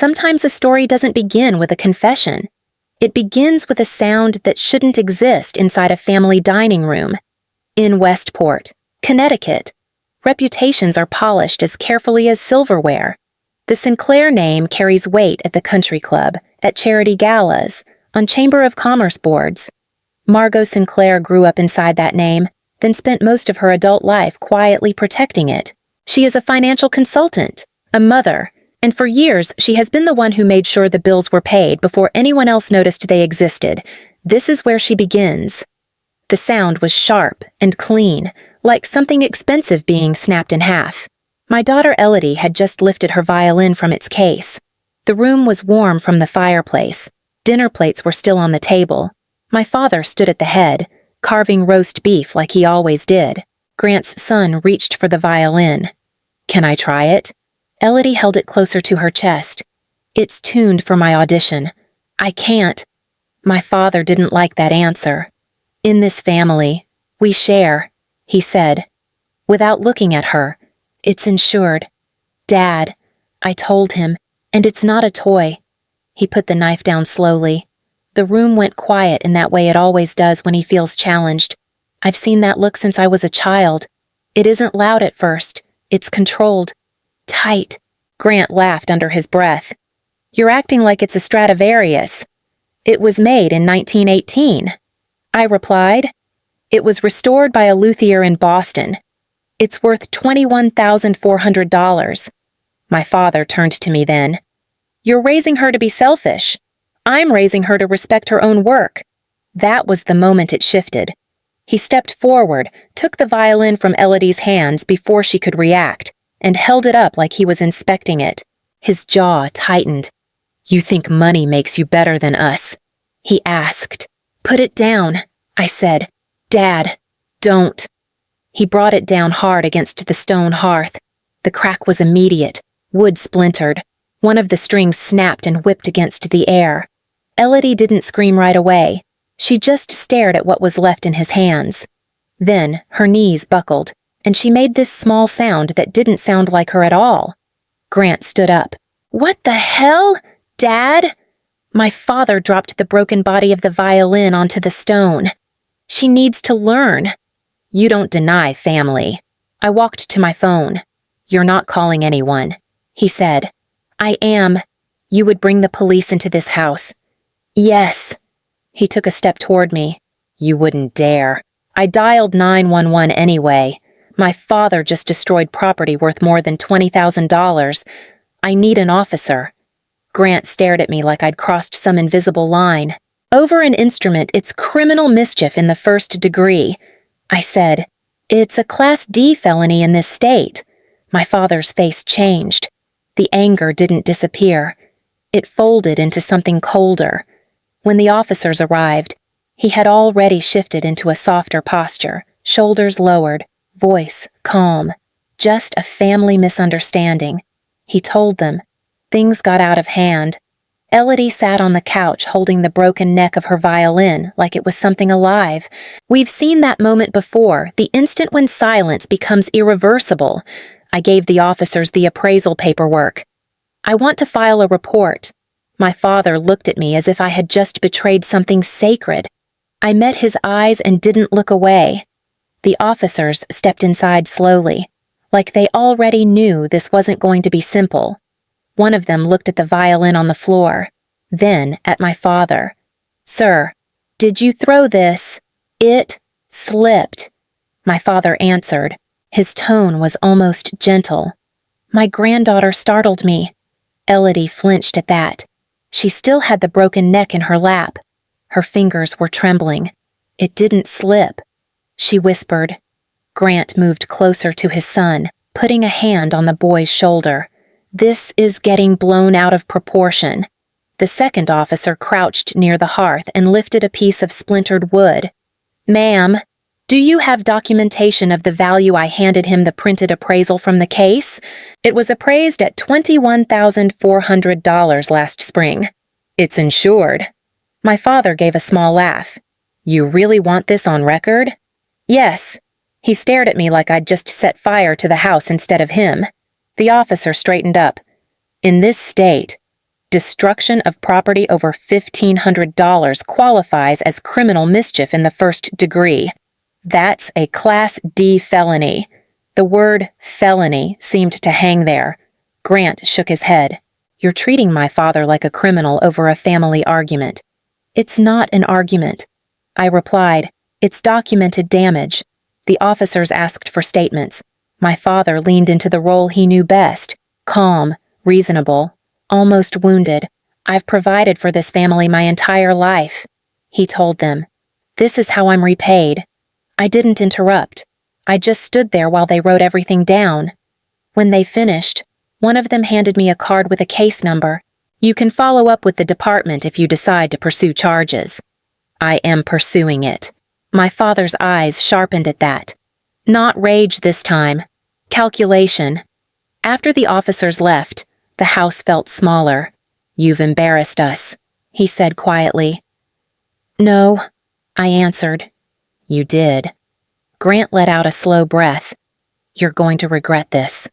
sometimes a story doesn't begin with a confession. It begins with a sound that shouldn't exist inside a family dining room. In Westport, Connecticut, reputations are polished as carefully as silverware. The Sinclair name carries weight at the country club, at charity galas, on Chamber of Commerce boards. Margot Sinclair grew up inside that name, then spent most of her adult life quietly protecting it. She is a financial consultant, a mother, and for years she has been the one who made sure the bills were paid before anyone else noticed they existed. This is where she begins. The sound was sharp and clean, like something expensive being snapped in half. My daughter Elodie had just lifted her violin from its case. The room was warm from the fireplace. Dinner plates were still on the table. My father stood at the head, carving roast beef like he always did. Grant's son reached for the violin. "Can I try it?" Elodie held it closer to her chest. "It's tuned for my audition. I can't." My father didn't like that answer. "In this family, we share," he said. Without looking at her, "It's insured." "Dad," I told him, "and it's not a toy." He put the knife down slowly. The room went quiet in that way it always does when he feels challenged. I've seen that look since I was a child. It isn't loud at first. It's controlled. Tight. Grant laughed under his breath. "You're acting like it's a Stradivarius." "It was made in 1918. I replied. "It was restored by a luthier in Boston. It's worth $21,400. My father turned to me then. "You're raising her to be selfish. I'm raising her to respect her own work." That was the moment it shifted. He stepped forward, took the violin from Elodie's hands before she could react, and held it up like he was inspecting it. His jaw tightened. "You think money makes you better than us?" he asked. "Put it down," I said. "Dad, don't." He brought it down hard against the stone hearth. The crack was immediate. Wood splintered. One of the strings snapped and whipped against the air. Elodie didn't scream right away. She just stared at what was left in his hands. Then her knees buckled, and she made this small sound that didn't sound like her at all. Grant stood up. "What the hell, Dad?" My father dropped the broken body of the violin onto the stone. "She needs to learn." "You don't deny family." I walked to my phone. "You're not calling anyone," he said. "I am." "You would bring the police into this house." "Yes." He took a step toward me. "You wouldn't dare." I dialed 911 anyway. My father just destroyed property worth more than $20,000. I need an officer. Grant stared at me like I'd crossed some invisible line. "Over an instrument, it's criminal mischief in the first degree." I said, "It's a Class D felony in this state." My father's face changed. The anger didn't disappear. It folded into something colder. When the officers arrived, he had already shifted into a softer posture, shoulders lowered, voice calm. Just a family misunderstanding. He told them. Things got out of hand. Elodie sat on the couch holding the broken neck of her violin like it was something alive. We've seen that moment before, the instant when silence becomes irreversible. I gave the officers the appraisal paperwork. "I want to file a report." My father looked at me as if I had just betrayed something sacred. I met his eyes and didn't look away. The officers stepped inside slowly, like they already knew this wasn't going to be simple. One of them looked at the violin on the floor, then at my father. "Sir, did you throw this?" "It slipped," my father answered. His tone was almost gentle. My granddaughter startled me. Elodie flinched at that. She still had the broken neck in her lap. Her fingers were trembling. "It didn't slip," she whispered. Grant moved closer to his son, putting a hand on the boy's shoulder. "This is getting blown out of proportion." The second officer crouched near the hearth and lifted a piece of splintered wood. "Ma'am, do you have documentation of the value I handed him the printed appraisal from the case? It was appraised at $21,400 last spring. It's insured." My father gave a small laugh. "You really want this on record?" "Yes." He stared at me like I'd just set fire to the house instead of him. The officer straightened up. "In this state, Destruction of property over $1,500 qualifies as criminal mischief in the first degree. That's a Class D felony. The word felony seemed to hang there. Grant shook his head. You're treating my father like a criminal over a family argument. It's not an argument. I replied, it's documented damage. The officers asked for statements. My father leaned into the role he knew best, calm, reasonable, almost wounded. I've provided for this family my entire life. He told them, this is how I'm repaid. I didn't interrupt. I just stood there while they wrote everything down. When they finished, one of them handed me a card with a case number. You can follow up with the department if you decide to pursue charges. I am pursuing it. My father's eyes sharpened at that. Not rage this time. Calculation. After the officers left, the house felt smaller. You've embarrassed us, he said quietly. No, I answered. You did. Grant let out a slow breath. You're going to regret this.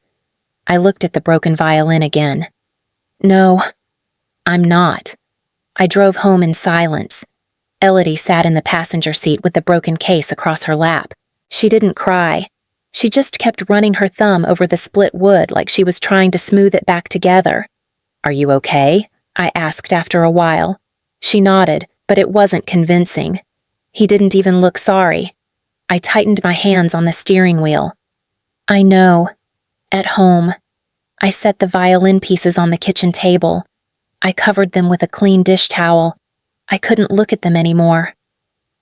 I looked at the broken violin again. No, I'm not. I drove home in silence. Elodie sat in the passenger seat with the broken case across her lap. She didn't cry. She just kept running her thumb over the split wood like she was trying to smooth it back together. Are you okay? I asked after a while. She nodded, but it wasn't convincing. He didn't even look sorry. I tightened my hands on the steering wheel. I know. At home. I set the violin pieces on the kitchen table. I covered them with a clean dish towel. I couldn't look at them anymore.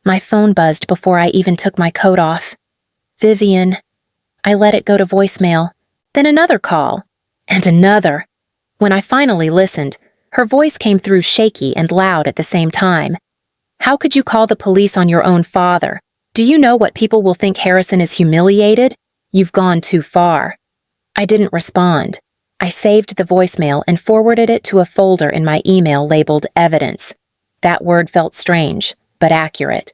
My phone buzzed before I even took my coat off. Vivian. I let it go to voicemail. Then another call. And another. When I finally listened, her voice came through shaky and loud at the same time. How could you call the police on your own father? Do you know what people will think Harrison is humiliated? You've gone too far. I didn't respond. I saved the voicemail and forwarded it to a folder in my email labeled Evidence. That word felt strange, but accurate.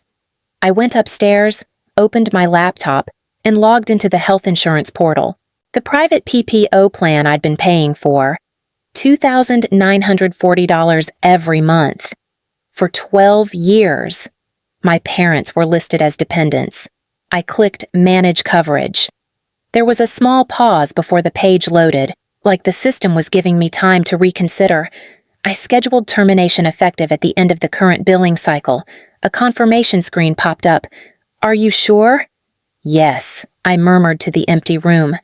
I went upstairs, opened my laptop, and logged into the health insurance portal. The private PPO plan I'd been paying for, $2,940 every month. For 12 years. My parents were listed as dependents. I clicked Manage Coverage. There was a small pause before the page loaded, like the system was giving me time to reconsider. I scheduled termination effective at the end of the current billing cycle. A confirmation screen popped up. Are you sure? Yes, I murmured to the empty room.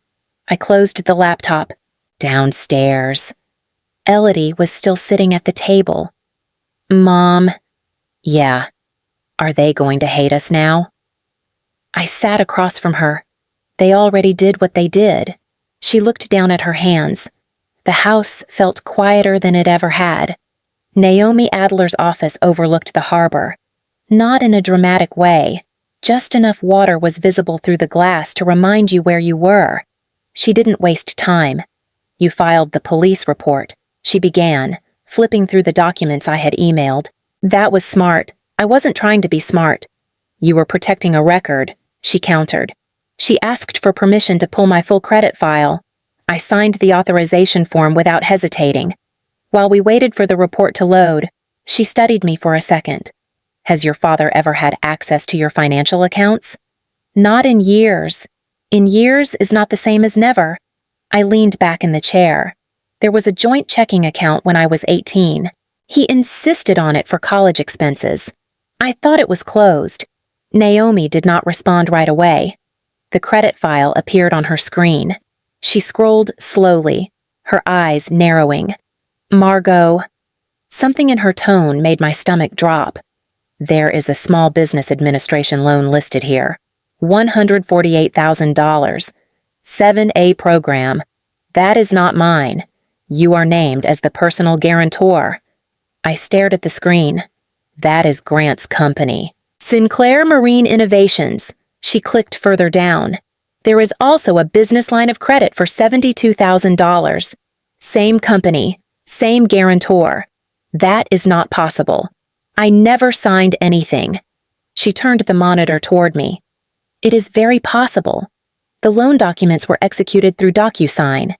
I closed the laptop. Downstairs. Elodie was still sitting at the table. Mom. Yeah. Are they going to hate us now? I sat across from her. They already did what they did. She looked down at her hands. The house felt quieter than it ever had. Naomi Adler's office overlooked the harbor. Not in a dramatic way. Just enough water was visible through the glass to remind you where you were. She didn't waste time. You filed the police report. She began, flipping through the documents I had emailed. That was smart. I wasn't trying to be smart. You were protecting a record, she countered. She asked for permission to pull my full credit file. I signed the authorization form without hesitating. While we waited for the report to load, she studied me for a second. Has your father ever had access to your financial accounts? Not in years. In years is not the same as never. I leaned back in the chair. There was a joint checking account when I was 18. He insisted on it for college expenses. I thought it was closed. Naomi did not respond right away. The credit file appeared on her screen. She scrolled slowly, her eyes narrowing. Margot. Something in her tone made my stomach drop. There is a Small Business Administration loan listed here. $148,000. 7A program. That is not mine. You are named as the personal guarantor. I stared at the screen. That is Grant's company. Sinclair Marine Innovations. She clicked further down. There is also a business line of credit for $72,000. Same company, same guarantor. That is not possible. I never signed anything. She turned the monitor toward me. It is very possible. The loan documents were executed through DocuSign.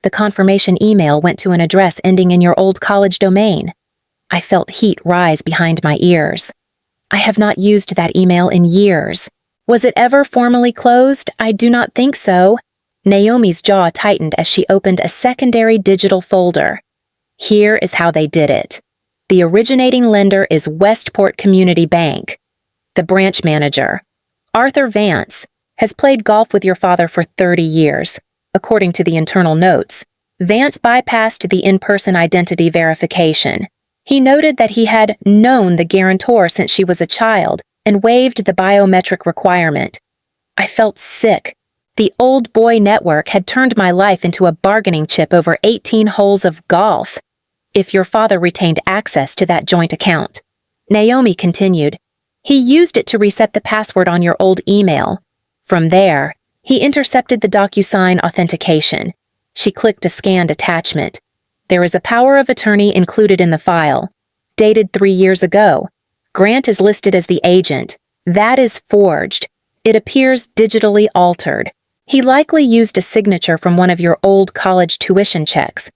The confirmation email went to an address ending in your old college domain. I felt heat rise behind my ears. I have not used that email in years. Was it ever formally closed? I do not think so. Naomi's jaw tightened as she opened a secondary digital folder. Here is how they did it. The originating lender is Westport Community Bank. The branch manager, Arthur Vance, has played golf with your father for 30 years. According to the internal notes, Vance bypassed the in-person identity verification. He noted that he had known the guarantor since she was a child and waived the biometric requirement. I felt sick. The old boy network had turned my life into a bargaining chip over 18 holes of golf. If your father retained access to that joint account. Naomi continued, he used it to reset the password on your old email. From there, he intercepted the DocuSign authentication. She clicked a scanned attachment. There is a power of attorney included in the file. Dated 3 years ago. Grant is listed as the agent. That is forged. It appears digitally altered. He likely used a signature from one of your old college tuition checks.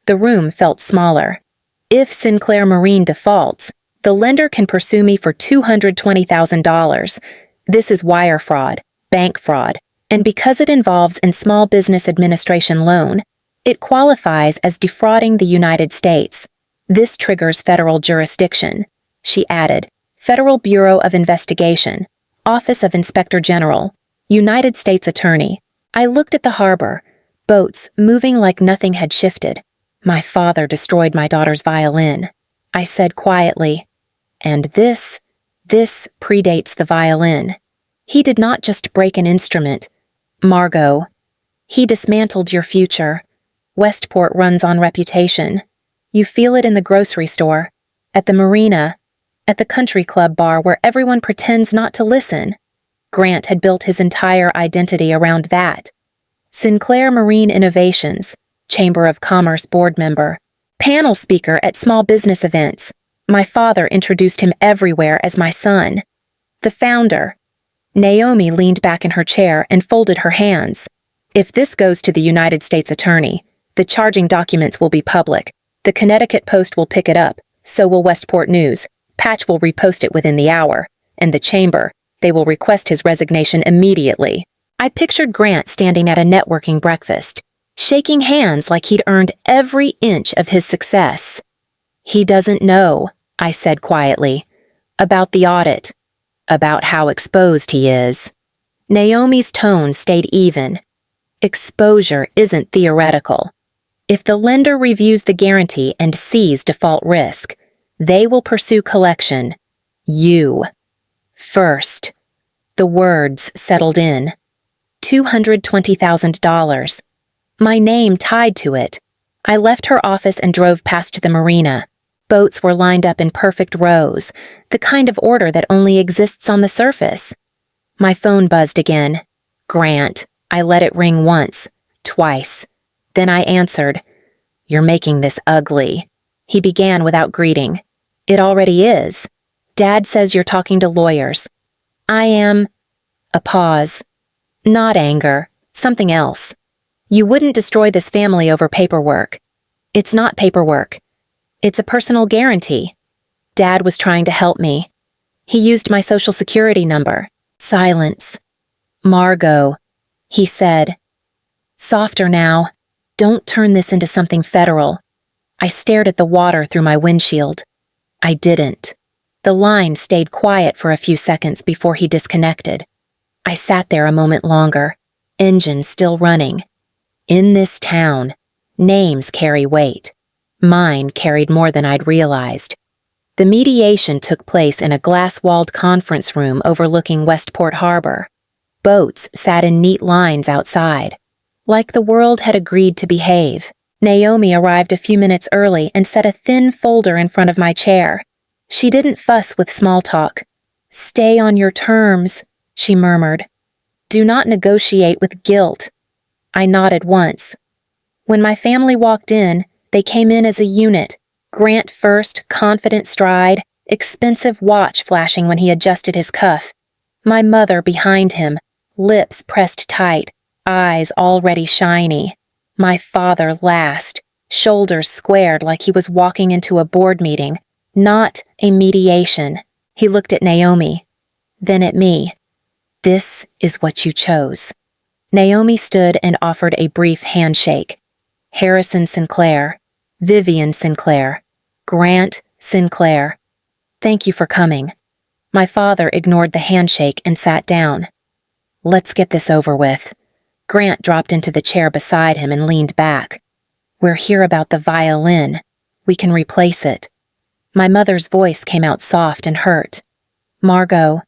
The room felt smaller. If Sinclair Marine defaults, the lender can pursue me for $220,000. This is wire fraud, bank fraud, and because it involves in Small Business Administration loan, it qualifies as defrauding the United States. This triggers federal jurisdiction. She added, Federal Bureau of Investigation, Office of Inspector General, United States Attorney. I looked at the harbor, boats moving like nothing had shifted. My father destroyed my daughter's violin. I said quietly, and this predates the violin. He did not just break an instrument. Margot, he dismantled your future. Westport runs on reputation. You feel it in the grocery store, at the marina, at the country club bar where everyone pretends not to listen. Grant had built his entire identity around that. Sinclair Marine Innovations, Chamber of Commerce board member, panel speaker at small business events. My father introduced him everywhere as my son. The founder. Naomi leaned back in her chair and folded her hands. If this goes to the United States Attorney, the charging documents will be public. The Connecticut Post will pick it up, so will Westport News. Patch will repost it within the hour. And the Chamber, they will request his resignation immediately. I pictured Grant standing at a networking breakfast, shaking hands like he'd earned every inch of his success. He doesn't know, I said quietly, about the audit, about how exposed he is. Naomi's tone stayed even. Exposure isn't theoretical. If the lender reviews the guarantee and sees default risk, they will pursue collection. You. First. The words settled in. $220,000. My name tied to it. I left her office and drove past the marina. Boats were lined up in perfect rows, the kind of order that only exists on the surface. My phone buzzed again. Grant. I let it ring once, twice. Then I answered. You're making this ugly. He began without greeting. It already is. Dad says you're talking to lawyers. I am. A pause. Not anger. Something else. You wouldn't destroy this family over paperwork. It's not paperwork. It's a personal guarantee. Dad was trying to help me. He used my social security number. Silence. Margot, he said. Softer now. Don't turn this into something federal. I stared at the water through my windshield. I didn't. The line stayed quiet for a few seconds before he disconnected. I sat there a moment longer, engine still running. In this town, names carry weight. Mine carried more than I'd realized. The mediation took place in a glass-walled conference room overlooking Westport Harbor. Boats sat in neat lines outside. Like the world had agreed to behave, Naomi arrived a few minutes early and set a thin folder in front of my chair. She didn't fuss with small talk. Stay on your terms, she murmured. Do not negotiate with guilt. I nodded once. When my family walked in, they came in as a unit. Grant first, confident stride, expensive watch flashing when he adjusted his cuff. My mother behind him, lips pressed tight, eyes already shiny. My father laughed, shoulders squared like he was walking into a board meeting, not a mediation. He looked at Naomi, then at me. This is what you chose. Naomi stood and offered a brief handshake. Harrison Sinclair, Vivian Sinclair, Grant Sinclair. Thank you for coming. My father ignored the handshake and sat down. Let's get this over with. Grant dropped into the chair beside him and leaned back. We're here about the violin. We can replace it. My mother's voice came out soft and hurt. Margot,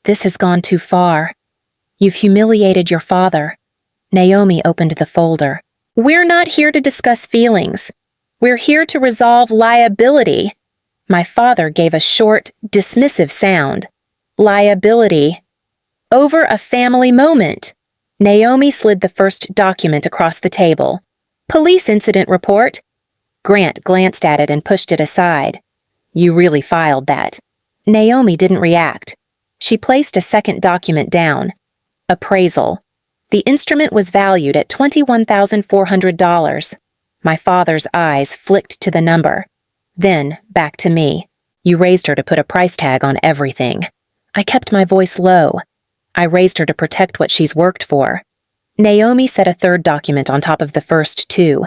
this has gone too far. You've humiliated your father. Naomi opened the folder. We're not here to discuss feelings. We're here to resolve liability. My father gave a short, dismissive sound. Liability. Over a family moment. Naomi slid the first document across the table. Police incident report. Grant glanced at it and pushed it aside. You really filed that. Naomi didn't react. She placed a second document down. Appraisal. The instrument was valued at $21,400. My father's eyes flicked to the number. Then, back to me. You raised her to put a price tag on everything. I kept my voice low. I raised her to protect what she's worked for. Naomi set a third document on top of the first two.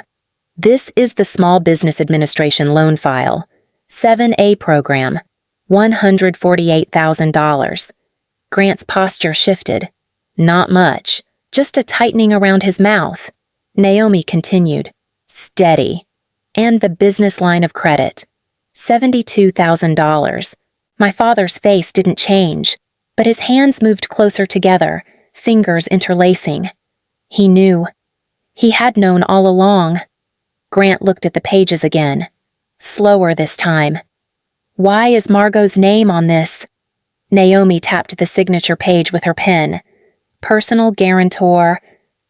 This is the Small Business Administration loan file. 7A program. $148,000. Grant's posture shifted. Not much. Just a tightening around his mouth. Naomi continued. Steady. And the business line of credit. $72,000. My father's face didn't change, but his hands moved closer together, fingers interlacing. He knew. He had known all along. Grant looked at the pages again. Slower this time. Why is Margot's name on this? Naomi tapped the signature page with her pen. Personal guarantor.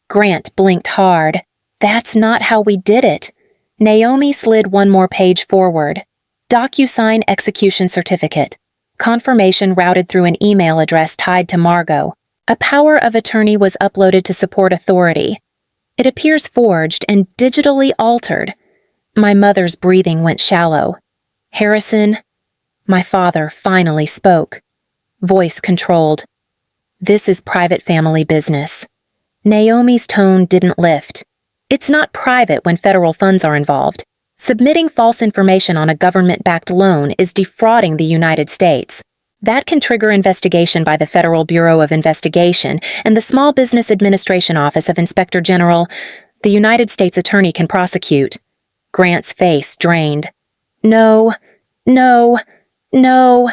Grant blinked hard. That's not how we did it. Naomi slid one more page forward. DocuSign execution certificate. Confirmation routed through an email address tied to Margot. A power of attorney was uploaded to support authority. It appears forged and digitally altered. My mother's breathing went shallow. Harrison, my father finally spoke. Voice controlled. This is private family business. Naomi's tone didn't lift. It's not private when federal funds are involved. Submitting false information on a government-backed loan is defrauding the United States. That can trigger investigation by the Federal Bureau of Investigation and the Small Business Administration Office of Inspector General. The United States Attorney can prosecute. Grant's face drained. No, no, no.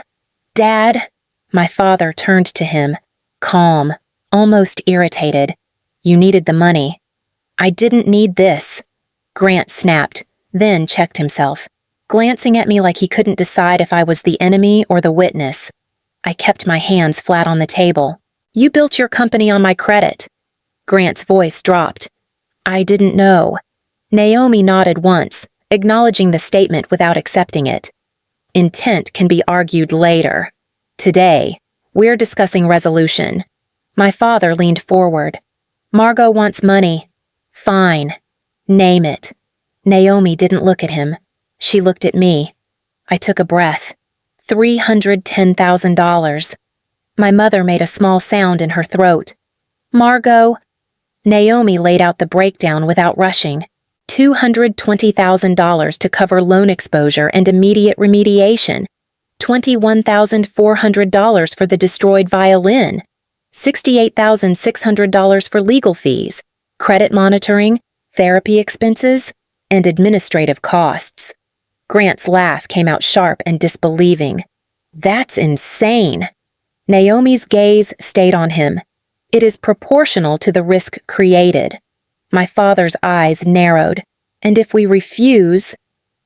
Dad. My father turned to him, calm, almost irritated. You needed the money. I didn't need this. Grant snapped, then checked himself, glancing at me like he couldn't decide if I was the enemy or the witness. I kept my hands flat on the table. You built your company on my credit. Grant's voice dropped. I didn't know. Naomi nodded once, acknowledging the statement without accepting it. Intent can be argued later. Today, we're discussing resolution. My father leaned forward. Margot wants money. Fine. Name it. Naomi didn't look at him. She looked at me. I took a breath. $310,000. My mother made a small sound in her throat. Margot. Naomi laid out the breakdown without rushing. $220,000 to cover loan exposure and immediate remediation. $21,400 for the destroyed violin. $68,600 for legal fees, credit monitoring, therapy expenses, and administrative costs. Grant's laugh came out sharp and disbelieving. That's insane. Naomi's gaze stayed on him. It is proportional to the risk created. My father's eyes narrowed. And if we refuse,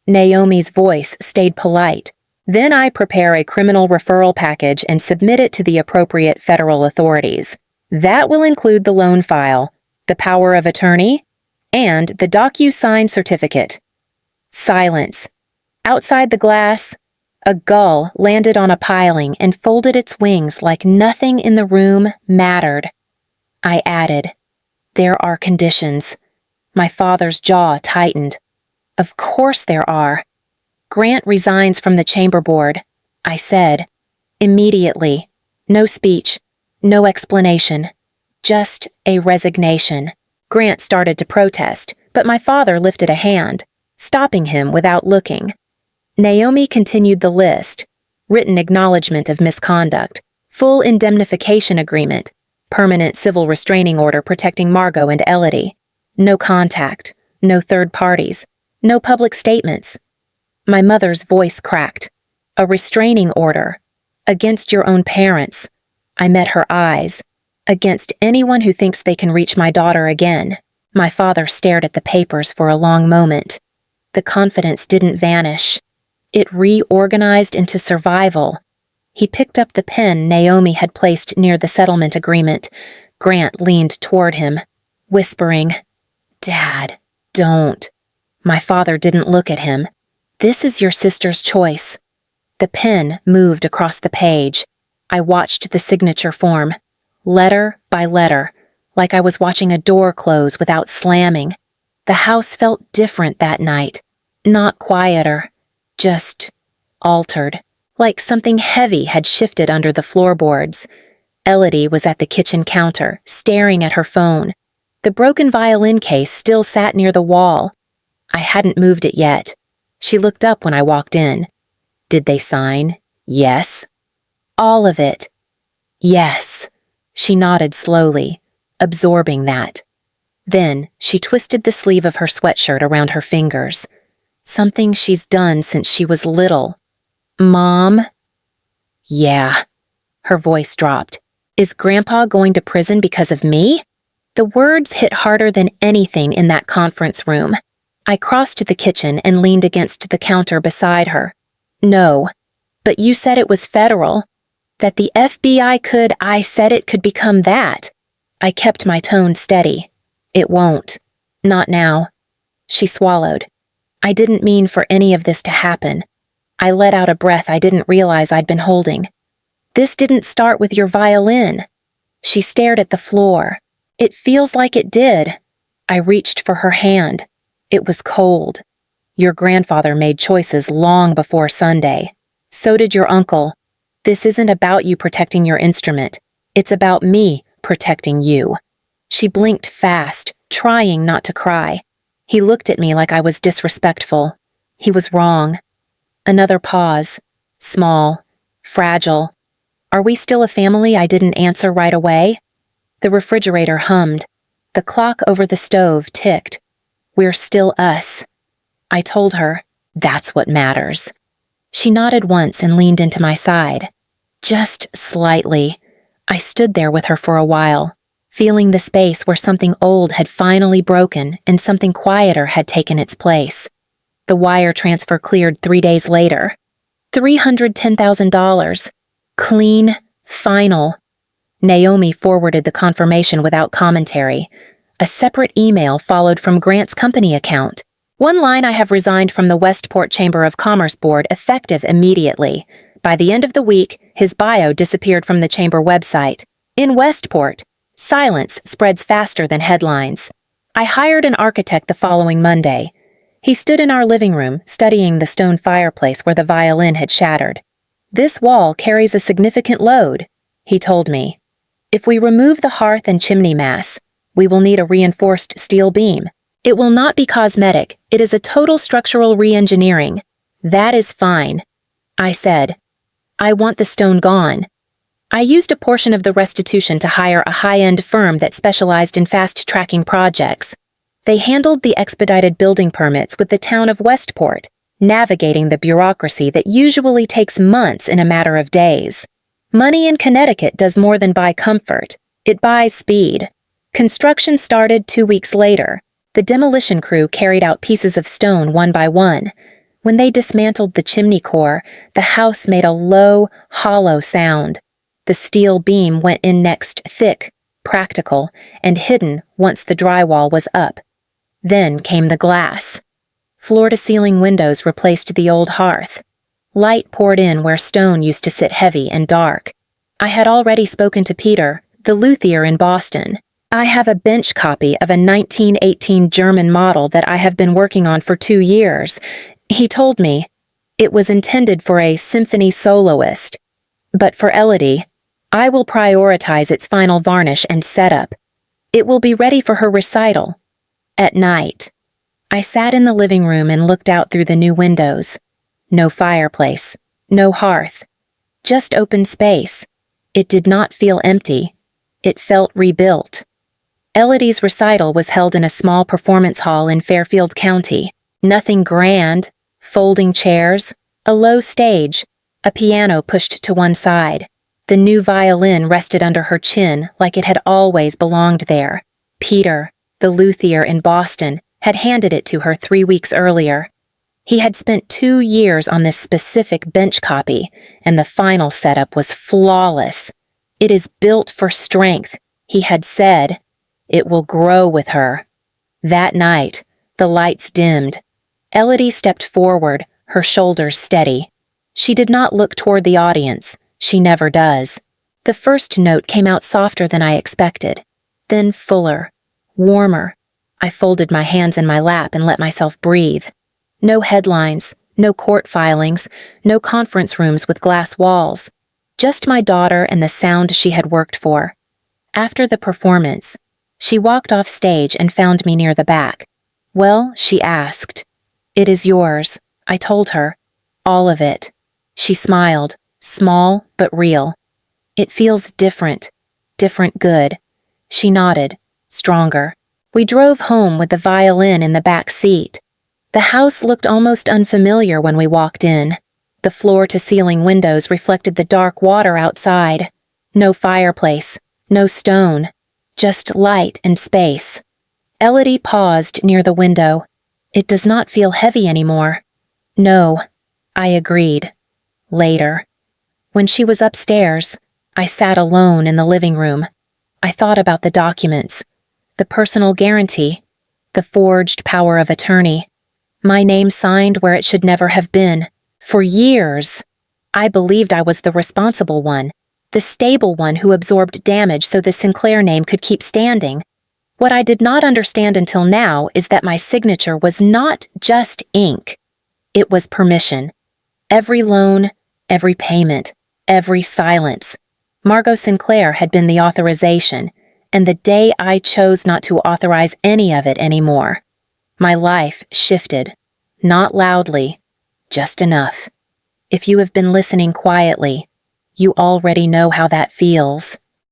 Naomi's voice stayed polite. Then I prepare a criminal referral package and submit it to the appropriate federal authorities. That will include the loan file, the power of attorney, and the DocuSign certificate. Silence. Outside the glass, a gull landed on a piling and folded its wings like nothing in the room mattered. I added, there are conditions. My father's jaw tightened. Of course there are. Grant resigns from the chamber board, I said. Immediately. No speech. No explanation. Just a resignation. Grant started to protest, but my father lifted a hand, stopping him without looking. Naomi continued the list. Written acknowledgement of misconduct, full indemnification agreement, permanent civil restraining order protecting Margot and Elodie. No contact, no third parties, no public statements. My mother's voice cracked. A restraining order. Against your own parents. I met her eyes. Against anyone who thinks they can reach my daughter again. My father stared at the papers for a long moment. The confidence didn't vanish. It reorganized into survival. He picked up the pen Naomi had placed near the settlement agreement. Grant leaned toward him, whispering, "Dad, don't." My father didn't look at him. "This is your sister's choice." The pen moved across the page. I watched the signature form, letter by letter, like I was watching a door close without slamming. The house felt different that night. Not quieter, just altered, like something heavy had shifted under the floorboards. Elodie was at the kitchen counter, staring at her phone. The broken violin case still sat near the wall. I hadn't moved it yet. She looked up when I walked in. Did they sign? Yes. All of it. Yes. She nodded slowly, absorbing that. Then she twisted the sleeve of her sweatshirt around her fingers. Something she's done since she was little. Mom? Yeah. Her voice dropped. Is Grandpa going to prison because of me? The words hit harder than anything in that conference room. I crossed the kitchen and leaned against the counter beside her. No, but you said it was federal. That the FBI could, I said it could become that. I kept my tone steady. It won't. Not now. She swallowed. I didn't mean for any of this to happen. I let out a breath I didn't realize I'd been holding. This didn't start with your violin. She stared at the floor. It feels like it did. I reached for her hand. It was cold. Your grandfather made choices long before Sunday. So did your uncle. This isn't about you protecting your instrument. It's about me protecting you. She blinked fast, trying not to cry. He looked at me like I was disrespectful. He was wrong. Another pause. Small. Fragile. Are we still a family? I didn't answer right away. The refrigerator hummed. The clock over the stove ticked. We're still us. I told her, that's what matters. She nodded once and leaned into my side. Just slightly. I stood there with her for a while, feeling the space where something old had finally broken and something quieter had taken its place. The wire transfer cleared 3 days later. $310,000. Clean, final. Naomi forwarded the confirmation without commentary. A separate email followed from Grant's company account. One line: I have resigned from the Westport Chamber of Commerce Board, effective immediately. By the end of the week, his bio disappeared from the chamber website. In Westport, silence spreads faster than headlines. I hired an architect the following Monday. He stood in our living room, studying the stone fireplace where the violin had shattered. This wall carries a significant load, he told me. If we remove the hearth and chimney mass, we will need a reinforced steel beam. It will not be cosmetic. It is a total structural re-engineering. That is fine. I said, I want the stone gone. I used a portion of the restitution to hire a high-end firm that specialized in fast-tracking projects. They handled the expedited building permits with the town of Westport, navigating the bureaucracy that usually takes months in a matter of days. Money in Connecticut does more than buy comfort. It buys speed. Construction started 2 weeks later. The demolition crew carried out pieces of stone one by one. When they dismantled the chimney core, the house made a low, hollow sound. The steel beam went in next, thick, practical, and hidden once the drywall was up. Then came the glass. Floor-to-ceiling windows replaced the old hearth. Light poured in where stone used to sit heavy and dark. I had already spoken to Peter, the luthier in Boston. I have a bench copy of a 1918 German model that I have been working on for 2 years. He told me it was intended for a symphony soloist. But for Elodie, I will prioritize its final varnish and setup. It will be ready for her recital. At night, I sat in the living room and looked out through the new windows. No fireplace, no hearth, just open space. It did not feel empty. It felt rebuilt. Elodie's recital was held in a small performance hall in Fairfield County. Nothing grand, folding chairs, a low stage, a piano pushed to one side. The new violin rested under her chin like it had always belonged there. Peter, the luthier in Boston, had handed it to her 3 weeks earlier. He had spent 2 years on this specific bench copy, and the final setup was flawless. It is built for strength, he had said. It will grow with her. That night, the lights dimmed. Elodie stepped forward, her shoulders steady. She did not look toward the audience. She never does. The first note came out softer than I expected, then fuller, warmer. I folded my hands in my lap and let myself breathe. No headlines, no court filings, no conference rooms with glass walls. Just my daughter and the sound she had worked for. After the performance, she walked off stage and found me near the back. "Well," she asked. "It is yours," I told her. "All of it." She smiled, small but real. "It feels different good." She nodded, stronger. We drove home with the violin in the back seat. The house looked almost unfamiliar when we walked in. The floor-to-ceiling windows reflected the dark water outside. No fireplace, no stone, just light and space. Elodie paused near the window. "It does not feel heavy anymore." "No," I agreed. Later. When she was upstairs, I sat alone in the living room. I thought about the documents, the personal guarantee, the forged power of attorney, my name signed where it should never have been. For years, I believed I was the responsible one, the stable one who absorbed damage so the Sinclair name could keep standing. What I did not understand until now is that my signature was not just ink. It was permission. Every loan, every payment, every silence. Margot Sinclair had been the authorization, and the day I chose not to authorize any of it anymore, my life shifted. Not loudly, just enough. If you have been listening quietly, you already know how that feels.